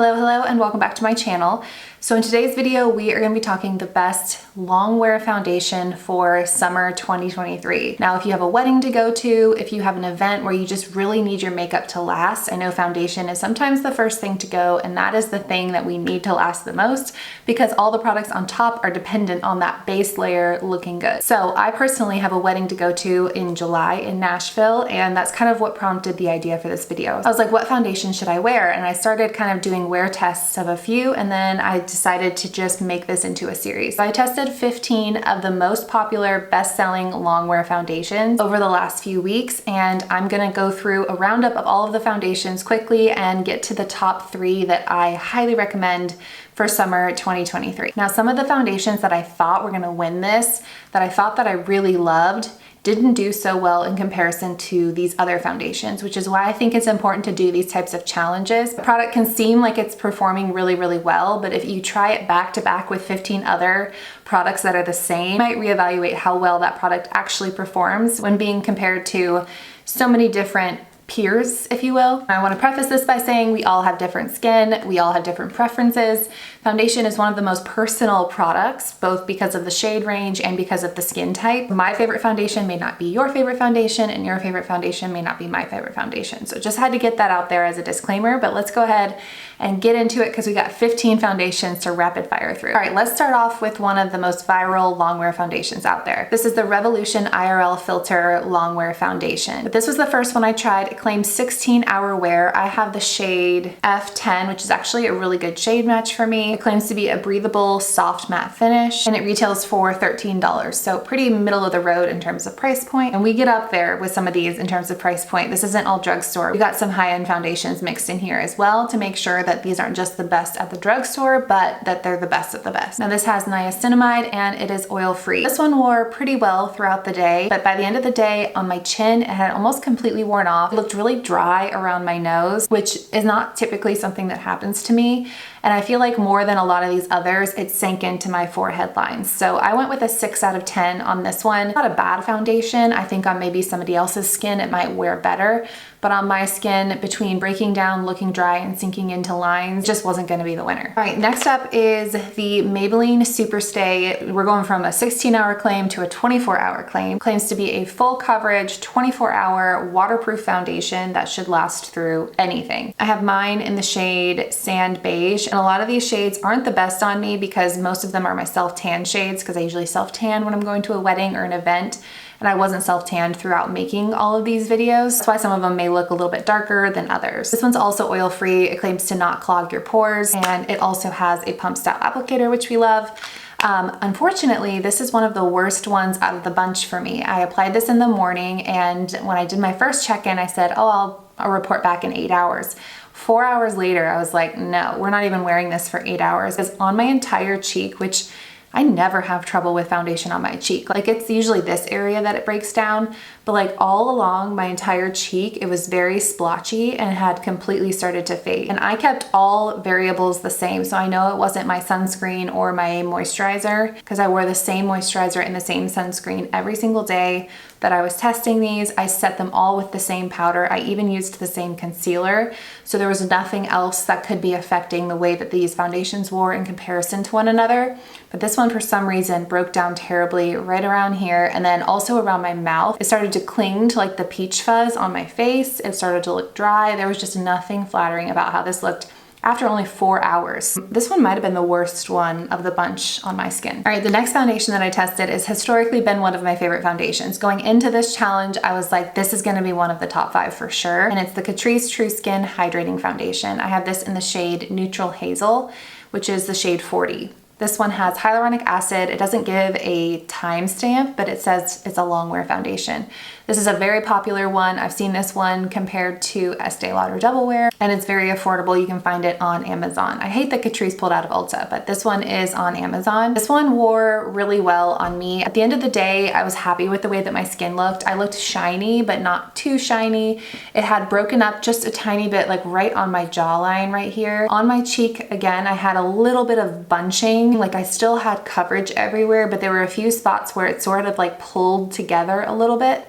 Hello, and welcome back to my channel. So in today's video, we are going to be talking the best long wear foundation for summer 2023. Now, if you have a wedding to go to, if you have an event where you just really need your makeup to last, I know foundation is sometimes the first thing to go, and that is the thing that we need to last the most because all the products on top are dependent on that base layer looking good. So I personally have a wedding to go to in July in Nashville, and that's kind of what prompted the idea for this video. I was like, what foundation should I wear? And I started kind of doing wear tests of a few, and then I decided to just make this into a series. So I tested 15 of the most popular best-selling long wear foundations over the last few weeks, and I'm gonna go through a roundup of all of the foundations quickly and get to the top 3 that I highly recommend for summer 2023. Now, some of the foundations that I thought were gonna win this, that I thought that I really loved, didn't do so well in comparison to these other foundations, which is why I think it's important to do these types of challenges. The product can seem like it's performing really well, but if you try it back to back with 15 other products that are the same, you might reevaluate how well that product actually performs when being compared to so many different peers, if you will. I want to preface this by saying we all have different skin, we all have different preferences. Foundation is one of the most personal products, both because of the shade range and because of the skin type. My favorite foundation may not be your favorite foundation, and your favorite foundation may not be my favorite foundation. So just had to get that out there as a disclaimer, but let's go ahead and get into it because we got 15 foundations to rapid fire through. All right, let's start off with one of the most viral longwear foundations out there. This is the Revolution IRL Filter Longwear Foundation. But this was the first one I tried. It claims 16-hour wear. I have the shade F10, which is actually a really good shade match for me. It claims to be a breathable, soft matte finish, and it retails for $13. So pretty middle of the road in terms of price point. And we get up there with some of these in terms of price point. This isn't all drugstore. We got some high-end foundations mixed in here as well to make sure that these aren't just the best at the drugstore, but that they're the best of the best. Now, this has niacinamide and it is oil-free. This one wore pretty well throughout the day, but by the end of the day on my chin, it had almost completely worn off. It looked really dry around my nose, which is not typically something that happens to me. And I feel like more than a lot of these others, it sank into my forehead lines. So I went with a 6 out of 10 on this one. Not a bad foundation. I think on maybe somebody else's skin, it might wear better. But on my skin, between breaking down, looking dry, and sinking into lines, just wasn't gonna be the winner. All right, next up is the Maybelline Superstay. We're going from a 16-hour claim to a 24-hour claim. Claims to be a full coverage, 24-hour waterproof foundation that should last through anything. I have mine in the shade Sand Beige, and a lot of these shades aren't the best on me because most of them are my self-tan shades because I usually self-tan when I'm going to a wedding or an event. And I wasn't self-tanned throughout making all of these videos. That's why some of them may look a little bit darker than others. This one's also oil-free. It claims to not clog your pores, and it also has a pump style applicator, which we love. Unfortunately, this is one of the worst ones out of the bunch for me. I applied this in the morning, and when I did my first check-in, I said, oh, I'll report back in 8 hours. 4 hours later, I was like, no, we're not even wearing this for 8 hours. It's on my entire cheek, which I never have trouble with foundation on my cheek. Like, it's usually this area that it breaks down, but like all along my entire cheek, it was very splotchy and had completely started to fade. And I kept all variables the same. So I know it wasn't my sunscreen or my moisturizer because I wore the same moisturizer and the same sunscreen every single day that I was testing these. I set them all with the same powder. I even used the same concealer. So there was nothing else that could be affecting the way that these foundations wore in comparison to one another. But this one, for some reason, broke down terribly right around here, and then also around my mouth. It started to cling to like the peach fuzz on my face. It started to look dry. There was just nothing flattering about how this looked after only 4 hours. This one might have been the worst one of the bunch on my skin. All right, the next foundation that I tested has historically been one of my favorite foundations. Going into this challenge, I was like, this is gonna be one of the top 5 for sure. And it's the Catrice True Skin Hydrating Foundation. I have this in the shade Neutral Hazel, which is the shade 40. This one has hyaluronic acid. It doesn't give a timestamp, but it says it's a long wear foundation. This is a very popular one. I've seen this one compared to Estée Lauder Double Wear, and it's very affordable. You can find it on Amazon. I hate that Catrice pulled out of Ulta, but this one is on Amazon. This one wore really well on me. At the end of the day, I was happy with the way that my skin looked. I looked shiny, but not too shiny. It had broken up just a tiny bit, like right on my jawline right here. On my cheek, again, I had a little bit of bunching. Like, I still had coverage everywhere, but there were a few spots where it sort of like pulled together a little bit.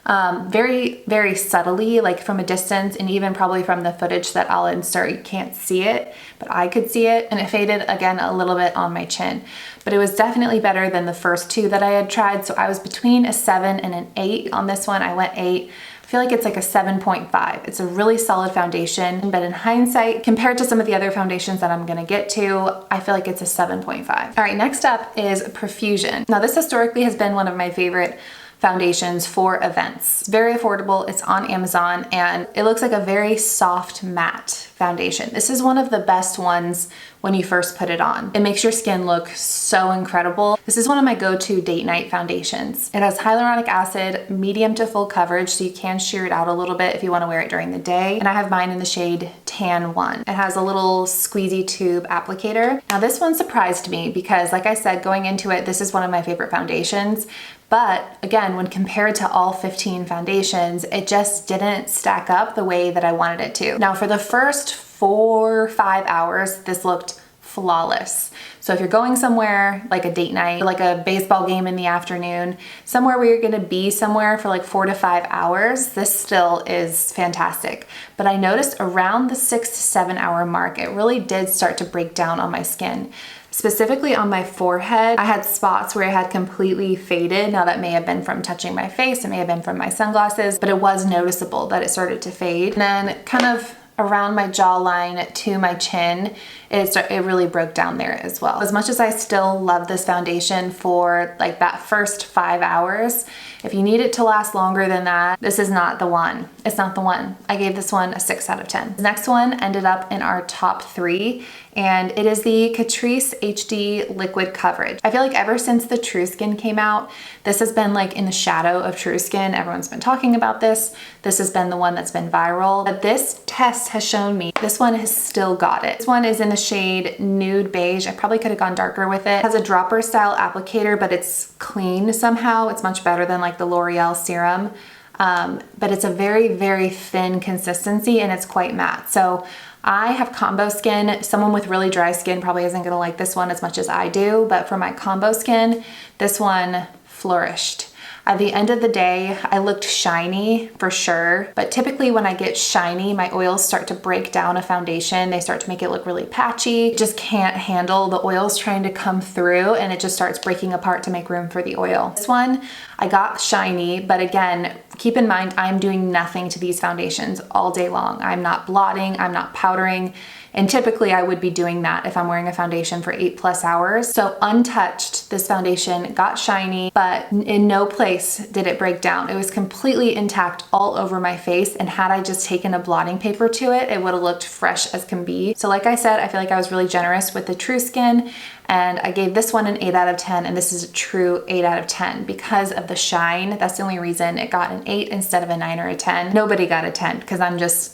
very, very subtly, like from a distance, and even probably from the footage that I'll insert, you can't see it, but I could see it, and it faded again a little bit on my chin. But it was definitely better than the first two that I had tried, so I was between a 7 and an 8. On this one, I went 8. I feel like it's like a 7.5. It's a really solid foundation, but in hindsight, compared to some of the other foundations that I'm gonna get to, I feel like it's a 7.5. All right, next up is Profusion. Now this historically has been one of my favorite foundations for events. Very affordable, it's on Amazon, and it looks like a very soft matte foundation. This is one of the best ones when you first put it on. It makes your skin look so incredible. This is one of my go-to date night foundations. It has hyaluronic acid, medium to full coverage, so you can sheer it out a little bit if you want to wear it during the day. And I have mine in the shade Tan 1. It has a little squeezy tube applicator. Now this one surprised me because, like I said, going into it, this is one of my favorite foundations. But again, when compared to all 15 foundations, it just didn't stack up the way that I wanted it to. Now for the first 4 or 5 hours, this looked flawless. So if you're going somewhere like a date night, like a baseball game in the afternoon, somewhere where you're gonna be somewhere for like 4 to 5 hours, this still is fantastic. But I noticed around the 6 to 7 hour mark, it really did start to break down on my skin. Specifically on my forehead, I had spots where it had completely faded. Now that may have been from touching my face, it may have been from my sunglasses, but it was noticeable that it started to fade. And then kind of around my jawline to my chin, it really broke down there as well. As much as I still love this foundation for like that first 5 hours, if you need it to last longer than that, this is not the one. It's not the one. I gave this one a 6 out of 10. The next one ended up in our top 3, and it is the Catrice HD Liquid Coverage. I feel like ever since the True Skin came out, this has been like in the shadow of True Skin. Everyone's been talking about this. This has been the one that's been viral. But this test has shown me this one has still got it. This one is in the shade Nude Beige. I probably could have gone darker with it. It has a dropper style applicator, but it's clean somehow. It's much better than like the L'Oreal Serum. But it's a very, very thin consistency, and it's quite matte. So I have combo skin. Someone with really dry skin probably isn't gonna like this one as much as I do, but for my combo skin, this one flourished. At the end of the day, I looked shiny for sure, but typically when I get shiny, my oils start to break down a foundation. They start to make it look really patchy. It just can't handle the oils trying to come through, and it just starts breaking apart to make room for the oil. This one, I got shiny, but again, keep in mind, I'm doing nothing to these foundations all day long. I'm not blotting, I'm not powdering. And typically I would be doing that if I'm wearing a foundation for 8+ hours. So untouched, this foundation got shiny, but in no place did it break down. It was completely intact all over my face. And had I just taken a blotting paper to it, it would have looked fresh as can be. So like I said, I feel like I was really generous with the True Skin, and I gave this one an 8 out of 10, and this is a true 8 out of 10 because of the shine. That's the only reason it got an 8 instead of a 9 or a 10. Nobody got a 10 because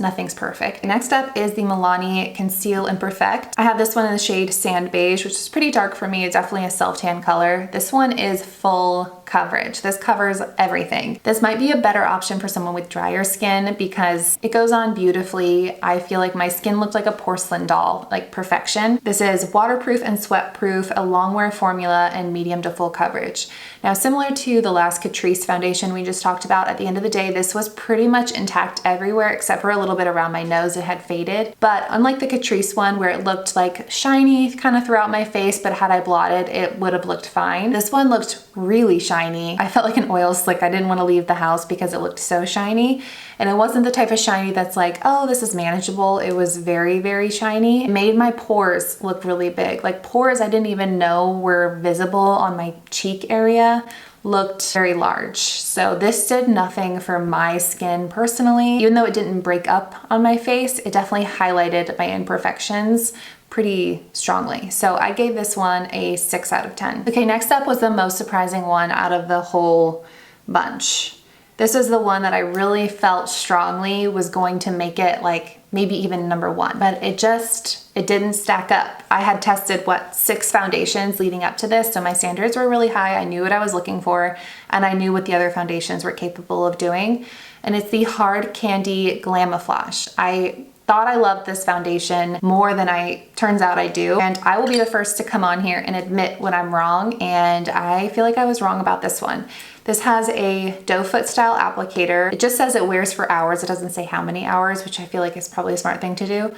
nothing's perfect. Next up is the Milani Conceal and Perfect. I have this one in the shade Sand Beige, which is pretty dark for me. It's definitely a self-tan color. This one is full coverage. This covers everything. This might be a better option for someone with drier skin because it goes on beautifully. I feel like my skin looked like a porcelain doll, like perfection. This is waterproof and sweat-proof, a long wear formula, and medium to full coverage. Now, similar to the last Catrice foundation we just talked about, at the end of the day, this was pretty much intact everywhere except for a little bit around my nose. It had faded. But unlike the Catrice one where it looked like shiny kind of throughout my face, but had I blotted, it would have looked fine. This one looked really shiny. I felt like an oil slick. I didn't want to leave the house because it looked so shiny. And it wasn't the type of shiny that's like, oh, this is manageable. It was very, very shiny. It made my pores look really big. Like pores I didn't even know were visible on my cheek area looked very large. So this did nothing for my skin personally. Even though it didn't break up on my face, it definitely highlighted my imperfections pretty strongly. So I gave this one a 6 out of 10. Okay, next up was the most surprising one out of the whole bunch. This is the one that I really felt strongly was going to make it like maybe even number 1, but it didn't stack up. I had tested 6 foundations leading up to this, so my standards were really high. I knew what I was looking for, and I knew what the other foundations were capable of doing. And it's the Hard Candy Glamoflague. I thought I loved this foundation more than turns out I do. And I will be the first to come on here and admit when I'm wrong, and I feel like I was wrong about this one. This has a doe foot style applicator. It just says it wears for hours. It doesn't say how many hours, which I feel like is probably a smart thing to do.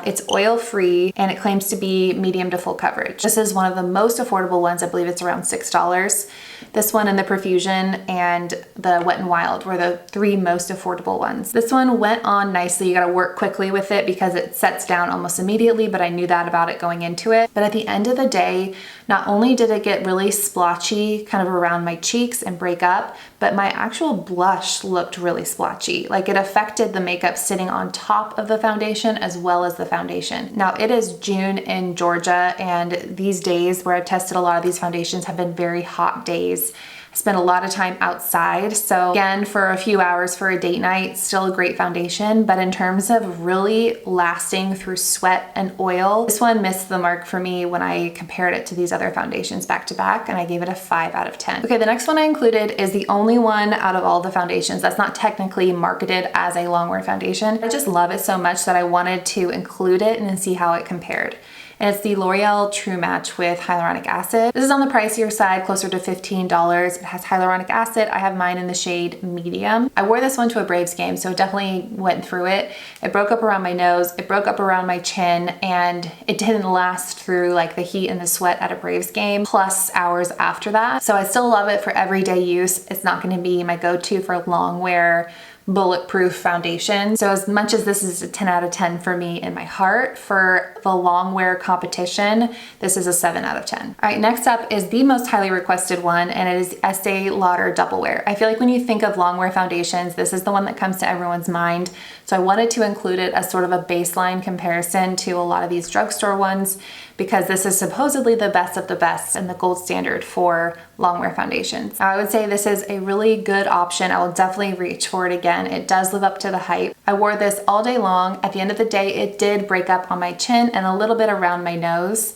It's oil free and it claims to be medium to full coverage. This is one of the most affordable ones. I believe it's around $6. This one and the Profusion and the Wet n Wild were the three most affordable ones. This one went on nicely. You gotta work quickly with it because it sets down almost immediately, but I knew that about it going into it. But at the end of the day, not only did it get really splotchy kind of around my cheeks and break up, but my actual blush looked really splotchy. Like it affected the makeup sitting on top of the foundation as well as the foundation. Now it is June in Georgia, and these days where I've tested a lot of these foundations have been very hot days. I spent a lot of time outside. So again, for a few hours for a date night, still a great foundation, but in terms of really lasting through sweat and oil, this one missed the mark for me when I compared it to these other foundations back to back, and I gave it a 5 out of 10. Okay, the next one I included is the only one out of all the foundations that's not technically marketed as a long wear foundation. I just love it so much that I wanted to include it and see how it compared. And it's the L'Oreal True Match with hyaluronic acid. This is on the pricier side, closer to $15. It has hyaluronic acid. I have mine in the shade medium. I wore this one to a Braves game, so it definitely went through it. It broke up around my nose, it broke up around my chin, and it didn't last through like the heat and the sweat at a Braves game, plus hours after that. So I still love it for everyday use. It's not gonna be my go-to for long wear, bulletproof foundation. So as much as this is a 10 out of 10 for me in my heart, for the long wear competition, this is a 7 out of 10. All right, next up is the most highly requested one, and it is Estee Lauder Double Wear. I feel like when you think of long wear foundations, this is the one that comes to everyone's mind. So I wanted to include it as sort of a baseline comparison to a lot of these drugstore ones, because this is supposedly the best of the best and the gold standard for long wear foundations. I would say this is a really good option. I will definitely reach for it again. It does live up to the hype. I wore this all day long. At the end of the day, it did break up on my chin and a little bit around my nose,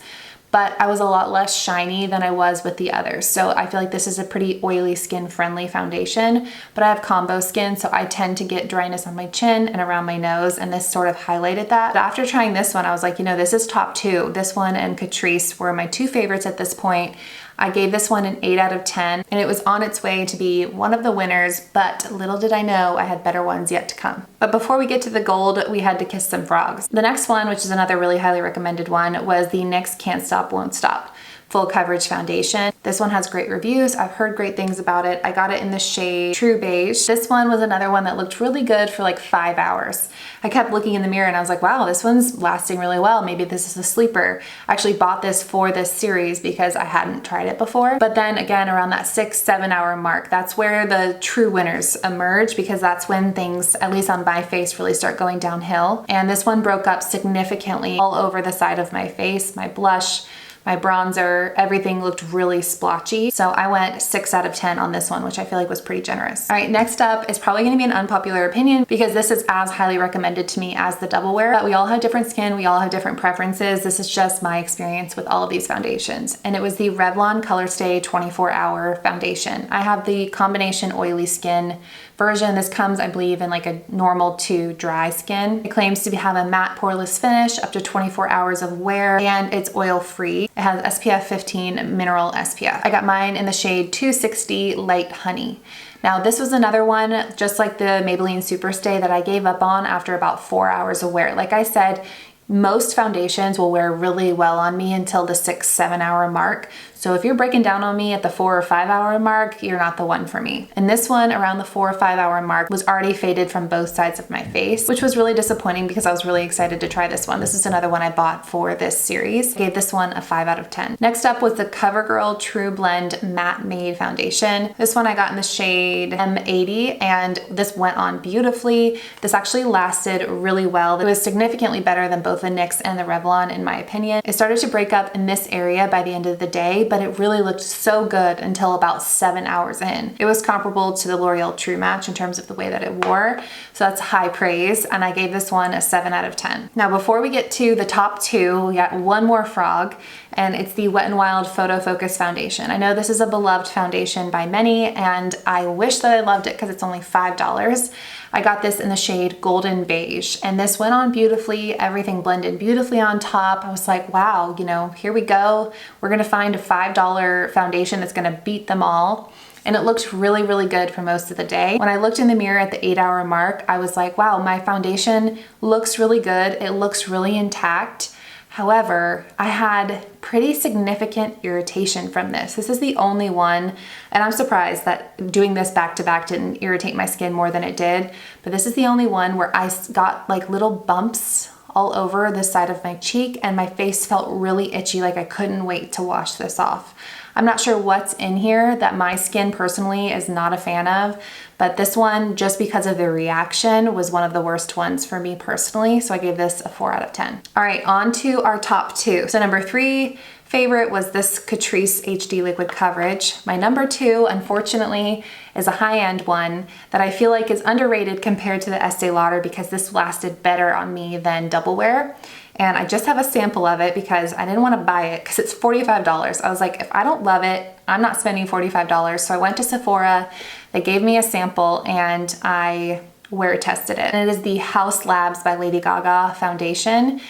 but I was a lot less shiny than I was with the others. So I feel like this is a pretty oily skin friendly foundation, but I have combo skin, so I tend to get dryness on my chin and around my nose, and this sort of highlighted that. But after trying this one, I was like, you know, this is top 2. This one and Catrice were my 2 favorites at this point. I gave this one an 8 out of 10, and it was on its way to be one of the winners, but little did I know I had better ones yet to come. But before we get to the gold, we had to kiss some frogs. The next one, which is another really highly recommended one, was the NYX Can't Stop Won't Stop full coverage foundation. This one has great reviews. I've heard great things about it. I got it in the shade True Beige. This one was another one that looked really good for like 5 hours. I kept looking in the mirror and I was like, wow, this one's lasting really well. Maybe this is a sleeper. I actually bought this for this series because I hadn't tried it before. But then again, around that 6-7 hour mark, that's where the true winners emerge, because that's when things, at least on my face, really start going downhill. And this one broke up significantly all over the side of my face, my blush, my bronzer, everything looked really splotchy. So I went 6 out of 10 on this one, which I feel like was pretty generous. All right, next up is probably gonna be an unpopular opinion because this is as highly recommended to me as the Double Wear, but we all have different skin, we all have different preferences. This is just my experience with all of these foundations. And it was the Revlon Colorstay 24-hour foundation. I have the combination oily skin version. This comes, I believe, in like a normal to dry skin. It claims to have a matte poreless finish, up to 24 hours of wear, and it's oil free. It has SPF 15 mineral SPF. I got mine in the shade 260 Light Honey. Now this was another one, just like the Maybelline Superstay, that I gave up on after about 4 hours of wear. Like I said, most foundations will wear really well on me until the 6-7 hour mark. So if you're breaking down on me at the 4 or 5 hour mark, you're not the one for me. And this one around the 4 or 5 hour mark was already faded from both sides of my face, which was really disappointing because I was really excited to try this one. This is another one I bought for this series. I gave this one a 5 out of 10. Next up was the Covergirl TruBlend Matte Made Foundation. This one I got in the shade M80, and this went on beautifully. This actually lasted really well. It was significantly better than both the NYX and the Revlon in my opinion. It started to break up in this area by the end of the day, but it really looked so good until about 7 hours in. It was comparable to the L'Oreal True Match in terms of the way that it wore, so that's high praise, and I gave this one a 7 out of 10. Now before we get to the top 2, we got one more frog, and it's the Wet n Wild Photo Focus Foundation. I know this is a beloved foundation by many, and I wish that I loved it because it's only $5. I got this in the shade Golden Beige, and this went on beautifully. Everything blended beautifully on top. I was like, wow, you know, here we go. We're gonna find a $5 foundation that's gonna beat them all. And it looked really, really good for most of the day. When I looked in the mirror at the 8-hour mark, I was like, wow, my foundation looks really good. It looks really intact. However, I had pretty significant irritation from this. This is the only one, and I'm surprised that doing this back to back didn't irritate my skin more than it did, but this is the only one where I got like little bumps all over the side of my cheek, and my face felt really itchy, like I couldn't wait to wash this off. I'm not sure what's in here that my skin personally is not a fan of, but this one, just because of the reaction, was one of the worst ones for me personally, so I gave this a 4 out of 10. All right, on to our top 2. So number 3 favorite was this Catrice HD Liquid Coverage. My number 2, unfortunately, is a high-end one that I feel like is underrated compared to the Estée Lauder because this lasted better on me than Double Wear. And I just have a sample of it because I didn't want to buy it because it's $45. I was like, if I don't love it, I'm not spending $45. So I went to Sephora, they gave me a sample, and I wear tested it. And it is the Haus Labs by Lady Gaga foundation.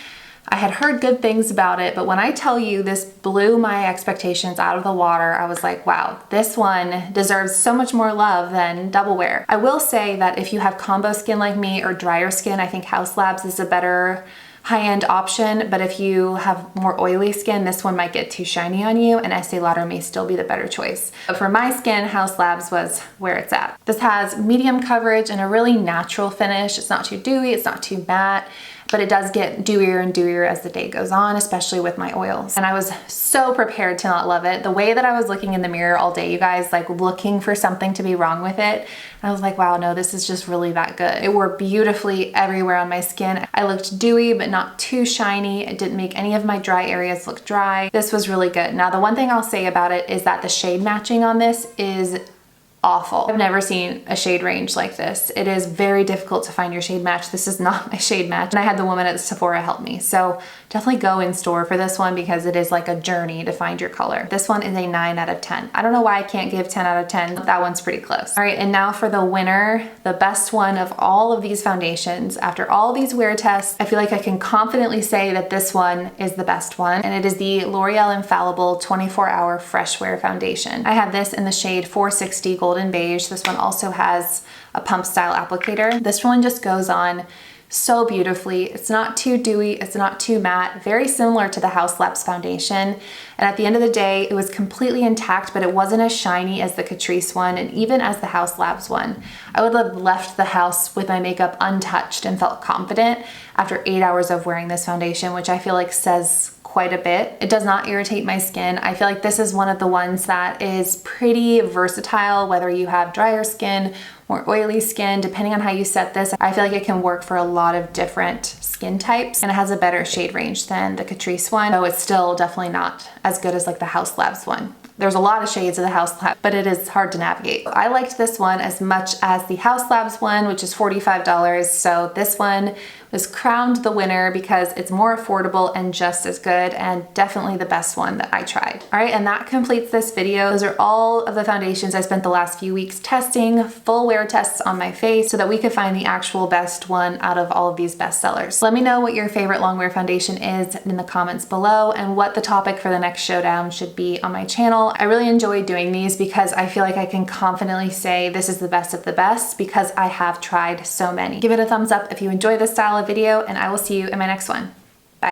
I had heard good things about it, but when I tell you this blew my expectations out of the water, I was like, wow, this one deserves so much more love than Double Wear. I will say that if you have combo skin like me or drier skin, I think Haus Labs is a better high-end option, but if you have more oily skin, this one might get too shiny on you, and Estée Lauder may still be the better choice. But for my skin, Haus Labs was where it's at. This has medium coverage and a really natural finish. It's not too dewy, it's not too matte, but it does get dewier and dewier as the day goes on, especially with my oils. And I was so prepared to not love it. The way that I was looking in the mirror all day, you guys, like looking for something to be wrong with it, I was like, wow, no, this is just really that good. It worked beautifully everywhere on my skin. I looked dewy, but not too shiny. It didn't make any of my dry areas look dry. This was really good. Now, the one thing I'll say about it is that the shade matching on this is awful. I've never seen a shade range like this. It is very difficult to find your shade match. This is not my shade match. And I had the woman at Sephora help me. So definitely go in store for this one because it is like a journey to find your color. This one is a 9 out of 10. I don't know why I can't give 10 out of 10. That one's pretty close. All right, and now for the winner, the best one of all of these foundations. After all these wear tests, I feel like I can confidently say that this one is the best one, and it is the L'Oreal Infallible 24-Hour Fresh Wear Foundation. I have this in the shade 460 Golden Beige. This one also has a pump style applicator. This one just goes on so beautifully. It's not too dewy, it's not too matte, very similar to the Haus Labs foundation. And at the end of the day, it was completely intact, but it wasn't as shiny as the Catrice one and even as the Haus Labs one. I would have left the house with my makeup untouched and felt confident after 8 hours of wearing this foundation, which I feel like says quite a bit. It does not irritate my skin. I feel like this is one of the ones that is pretty versatile, whether you have drier skin, more oily skin, depending on how you set this. I feel like it can work for a lot of different skin types, and it has a better shade range than the Catrice one, though it's still definitely not as good as like the Haus Labs one. There's a lot of shades of the Haus Labs, but it is hard to navigate. I liked this one as much as the Haus Labs one, which is $45. So this one was crowned the winner because it's more affordable and just as good, and definitely the best one that I tried. All right, and that completes this video. Those are all of the foundations I spent the last few weeks testing, full wear tests on my face so that we could find the actual best one out of all of these bestsellers. Let me know what your favorite long wear foundation is in the comments below and what the topic for the next showdown should be on my channel. I really enjoy doing these because I feel like I can confidently say this is the best of the best because I have tried so many. Give it a thumbs up if you enjoy this style of video, and I will see you in my next one.